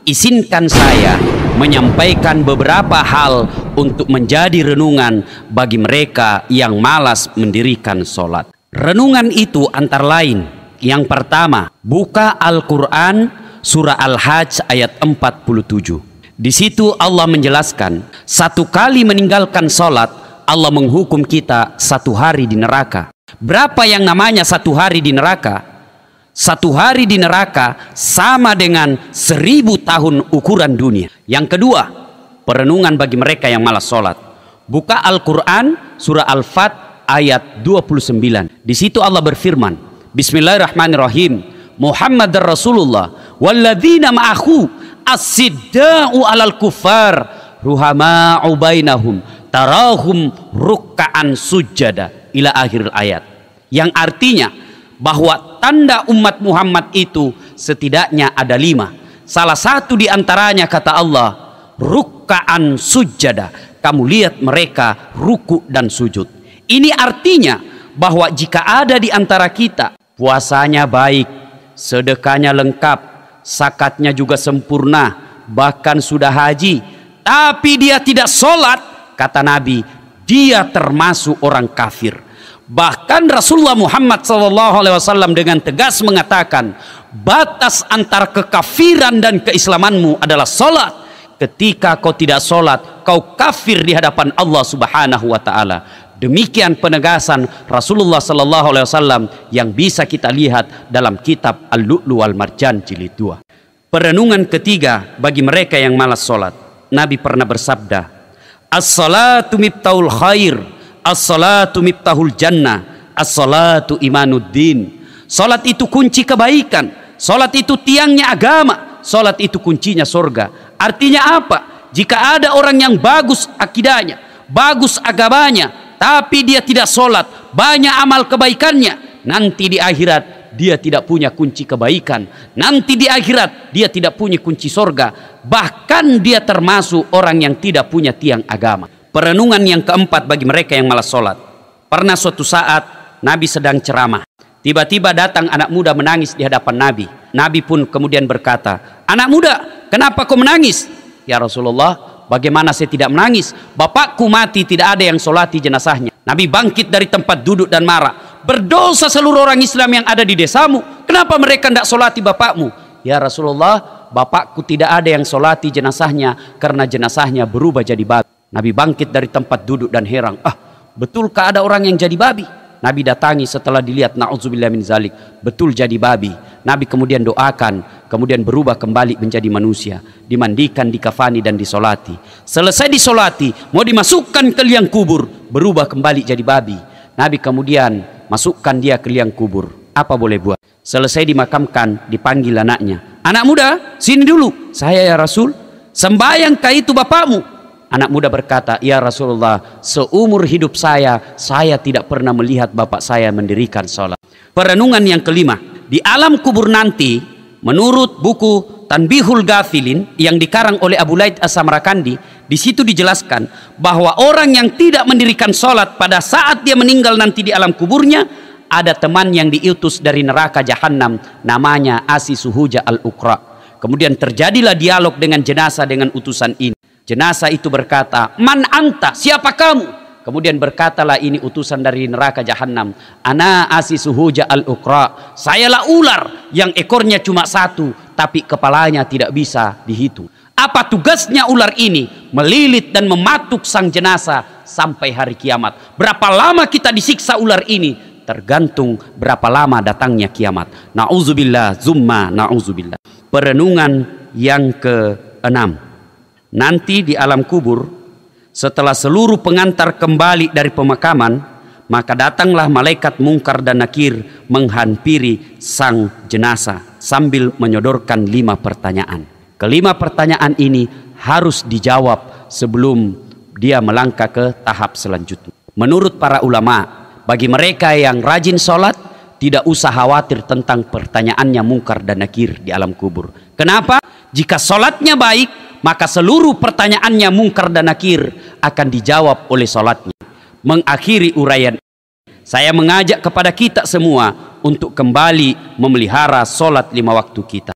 Izinkan saya menyampaikan beberapa hal untuk menjadi renungan bagi mereka yang malas mendirikan sholat. Renungan itu antara lain, yang pertama, buka Al-Quran surah Al-Hajj ayat 47. Di situ Allah menjelaskan, satu kali meninggalkan sholat, Allah menghukum kita 1 hari di neraka. Berapa yang namanya 1 hari di neraka? 1 hari di neraka sama dengan 1000 tahun ukuran dunia. Yang kedua, perenungan bagi mereka yang malas sholat. Buka Al-Quran surah Al-Fat ayat 29. Di situ Allah berfirman, Bismillahirrahmanirrahim, Muhammad Rasulullah walladzina ma'ahu as-sidda'u alal kuffar ruhama'u bainahum tarahum rukka'an sujada ila akhir ayat. Yang artinya bahwa tanda umat Muhammad itu setidaknya ada 5. Salah satu di antaranya kata Allah, rukka'an sujada. Kamu lihat mereka ruku dan sujud. Ini artinya bahwa jika ada di antara kita puasanya baik, sedekahnya lengkap, zakatnya juga sempurna, bahkan sudah haji, tapi dia tidak sholat, kata Nabi, dia termasuk orang kafir. Bahkan Rasulullah Muhammad SAW dengan tegas mengatakan, batas antara kekafiran dan keislamanmu adalah sholat. Ketika kau tidak sholat, kau kafir di hadapan Allah Subhanahu wa Ta'ala. Demikian penegasan Rasulullah SAW yang bisa kita lihat dalam kitab Al-Lu'lu' wal Marjan jilid 2. Perenungan ketiga bagi mereka yang malas sholat. Nabi pernah bersabda, as-salatu miftahul khair, as-salatu miftahul jannah, as-salatu imanuddin. Salat itu kunci kebaikan, salat itu tiangnya agama, salat itu kuncinya surga. Artinya apa? Jika ada orang yang bagus akidahnya, bagus agamanya, tapi dia tidak salat, banyak amal kebaikannya, nanti di akhirat dia tidak punya kunci kebaikan, nanti di akhirat dia tidak punya kunci surga, bahkan dia termasuk orang yang tidak punya tiang agama. Perenungan yang keempat bagi mereka yang malas sholat. Pernah suatu saat Nabi sedang ceramah, tiba-tiba datang anak muda menangis di hadapan Nabi. Nabi pun kemudian berkata, anak muda, kenapa kau menangis? Ya Rasulullah, bagaimana saya tidak menangis? Bapakku mati, tidak ada yang sholati jenazahnya. Nabi bangkit dari tempat duduk dan marah, berdosa seluruh orang Islam yang ada di desamu, kenapa mereka tidak sholati bapakmu? Ya Rasulullah, bapakku tidak ada yang sholati jenazahnya karena jenazahnya berubah jadi babi. Nabi bangkit dari tempat duduk dan heran, betulkah ada orang yang jadi babi? Nabi datangi setelah dilihat, na'udzubillah min zalik, betul jadi babi. Nabi kemudian doakan, kemudian berubah kembali menjadi manusia, dimandikan, dikafani dan disolati. Selesai disolati, mau dimasukkan ke liang kubur, berubah kembali jadi babi. Nabi kemudian masukkan dia ke liang kubur. Apa boleh buat? Selesai dimakamkan, dipanggil anaknya, anak muda, sini dulu. Saya ya Rasul. Sembahyangkah itu bapakmu? Anak muda berkata, ya Rasulullah, seumur hidup saya tidak pernah melihat bapak saya mendirikan sholat. Perenungan yang kelima, di alam kubur nanti, menurut buku Tanbihul Ghafilin yang dikarang oleh Abu Laid As-Samarkandi, di situ dijelaskan bahwa orang yang tidak mendirikan sholat pada saat dia meninggal nanti di alam kuburnya, ada teman yang diutus dari neraka Jahannam, namanya Asisuhuja al-Uqra. Kemudian terjadilah dialog dengan jenazah dengan utusan ini. Jenazah itu berkata, man anta, siapa kamu? Kemudian berkatalah ini utusan dari neraka Jahannam, ana Asisuhuja al-Uqra, sayalah ular yang ekornya cuma 1 tapi kepalanya tidak bisa dihitung. Apa tugasnya ular ini? Melilit dan mematuk sang jenazah sampai hari kiamat. Berapa lama kita disiksa ular ini? Tergantung berapa lama datangnya kiamat. Na'udzubillah, zumma na'udzubillah. Perenungan yang ke-6. Nanti di alam kubur, setelah seluruh pengantar kembali dari pemakaman, maka datanglah malaikat Mungkar dan Nakir menghampiri sang jenazah sambil menyodorkan 5 pertanyaan. Kelima pertanyaan ini harus dijawab sebelum dia melangkah ke tahap selanjutnya. Menurut para ulama, bagi mereka yang rajin sholat, tidak usah khawatir tentang pertanyaannya Mungkar dan Nakir di alam kubur. Kenapa? Jika sholatnya baik, maka seluruh pertanyaannya Mungkar dan Nakir akan dijawab oleh sholatnya. Mengakhiri uraian, saya mengajak kepada kita semua untuk kembali memelihara sholat 5 waktu kita.